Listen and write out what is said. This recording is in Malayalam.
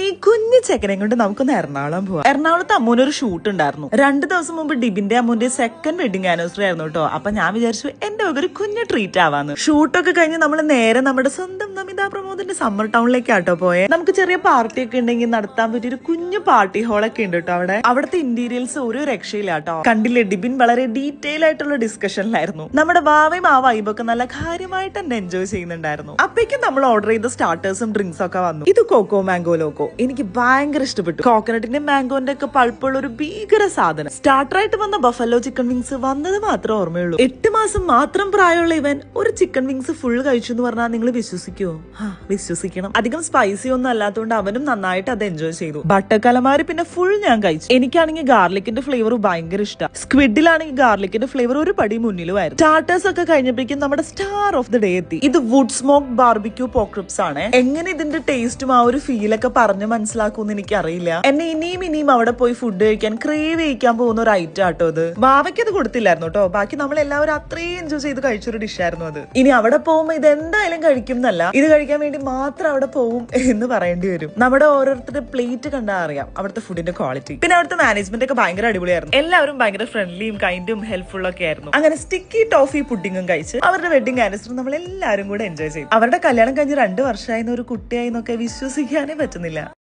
ഈ കുഞ്ഞു ചെക്കനെ കൊണ്ട് നമുക്കൊന്ന് എറണാകുളം പോവാം. എറണാകുളത്ത് അമ്മൂനൊരു ഷൂട്ട് ഉണ്ടായിരുന്നു. 2 ദിവസം മുമ്പ് ഡിബിന്റെ അമ്മൂന്റെ സെക്കൻഡ് വെഡിങ് ആനിവേഴ്സറി ആയിരുന്നു കേട്ടോ. അപ്പൊ ഞാൻ വിചാരിച്ചു എന്റെ ഒരു കുഞ്ഞു ട്രീറ്റ് ആവാന്ന്. ഷൂട്ടൊക്കെ കഴിഞ്ഞ് നമ്മൾ നേരെ നമ്മുടെ സ്വന്തം നമിത പ്രമോദിന്റെ സമ്മർ ടൗണിലേക്കാട്ടോ പോയെ. നമുക്ക് ചെറിയ പാർട്ടി ഒക്കെ ഉണ്ടെങ്കിൽ നടത്താൻ പറ്റിയ ഒരു കുഞ്ഞു പാർട്ടി ഹോളൊക്കെ ഉണ്ട് കേട്ടോ അവിടെ. അവിടുത്തെ ഇന്റീരിയൽസ് ഒരു രക്ഷയില്ല കേട്ടോ. കണ്ടില്ലേ, ഡിബിൻ വളരെ ഡീറ്റെയിൽ ആയിട്ടുള്ള ഡിസ്കഷനിലായിരുന്നു. നമ്മുടെ വാവയും ആ വൈബൊക്കെ നല്ല കാര്യമായിട്ട് തന്നെ എൻജോയ് ചെയ്യുന്നുണ്ടായിരുന്നു. അപ്പേക്കും നമ്മൾ ഓർഡർ ചെയ്ത സ്റ്റാർട്ടേഴ്സും ഡ്രിങ്ക്സ് ഒക്കെ വന്നു. ഇത് കോക്കോ മാംഗോ ലോക്കോ എനിക്ക് ഭയങ്കര ഇഷ്ടപ്പെട്ടു. കോക്കനട്ടിന്റെ മാംഗോന്റെ ഒക്കെ പൾപ്പുള്ള ഒരു ഭീകര സാധനം. സ്റ്റാർട്ടറായിട്ട് വന്ന ബഫല്ലോ ചിക്കൻ വിങ്സ് വന്നത് മാത്രം ഓർമ്മയുള്ളൂ. 8 മാസം മാത്രം പ്രായമുള്ള ഇവൻ ഒരു ചിക്കൻ വിങ്സ് ഫുൾ കഴിച്ചു എന്ന് പറഞ്ഞാൽ നിങ്ങൾ വിശ്വസിക്കുവോ? വിശ്വസിക്കണം. അധികം സ്പൈസി ഒന്നും അല്ലാത്തതുകൊണ്ട് അവനും നന്നായിട്ട് അത് എൻജോയ് ചെയ്തു. ബട്ടർ കലമാരി പിന്നെ ഫുൾ ഞാൻ കഴിച്ചു. എനിക്കാണെങ്കിൽ ഗാർലിക്കിന്റെ ഫ്ലേവർ ഭയങ്കര ഇഷ്ടം. സ്ക്വിഡിലാണെങ്കിൽ ഗാർലിക്കിന്റെ ഫ്ലേവർ ഒരു പടി മുന്നിലുമായിരുന്നു. സ്റ്റാർട്ടേഴ്സ് ഒക്കെ കഴിഞ്ഞപ്പോഴേക്കും നമ്മുടെ സ്റ്റാർ ഓഫ് ദി ഡേ എത്തി. ഇത് വുഡ് സ്മോക്ക് ബാർബിക്യൂ പോക്രിപ്സ് ആണ്. എങ്ങനെ ഇതിന്റെ ടേസ്റ്റും ആ ഒരു ഫീലൊക്കെ പറഞ്ഞ് മനസ്സിലാക്കുമെന്ന് എനിക്കറിയില്ല. എന്നെ ഇനിയും അവിടെ പോയി ഫുഡ് കഴിക്കാൻ ക്രേവ് ചെയ്യിക്കാൻ പോകുന്ന ഒരു ഐറ്റം ആട്ടോ അത്. ബാവയ്ക്ക് അത് കൊടുത്തില്ലായിരുന്നു കേട്ടോ. ബാക്കി നമ്മൾ എല്ലാവരും അത്രയും എൻജോയ് ചെയ്ത് കഴിച്ചൊരു ഡിഷായിരുന്നു അത്. ഇനി അവിടെ പോകുമ്പോ ഇത് എന്തായാലും കഴിക്കും എന്നല്ല, ഇത് കഴിക്കാൻ വേണ്ടി മാത്രം അവിടെ പോകും എന്ന് പറയേണ്ടി വരും. നമ്മുടെ ഓരോരുത്തരുടെ പ്ലേറ്റ് കണ്ടാൽ അറിയാം അവിടുത്തെ ഫുഡിന്റെ ക്വാളിറ്റി. പിന്നെ അവിടുത്തെ മാനേജ്മെന്റ് ഒക്കെ ഭയങ്കര അടിപൊളിയായിരുന്നു. എല്ലാവരും ഭയങ്കര ഫ്രണ്ട്ലിയും കൈൻഡും ഹെൽപ്ഫുൾ ഒക്കെ ആയിരുന്നു. അങ്ങനെ സ്റ്റിക്കി ടോഫി പുഡിങ്ങും കഴിച്ച് അവരുടെ വെഡിങ് ആനിവേഴ്സറി നമ്മൾ എല്ലാവരും കൂടെ എൻജോയ് ചെയ്തു. അവരുടെ കല്യാണം കഴിഞ്ഞ് 2 വർഷമായിരുന്ന ഒരു കുട്ടിയായി എന്നൊക്കെ വിശ്വസിക്കാനേ പറ്റുന്നില്ല.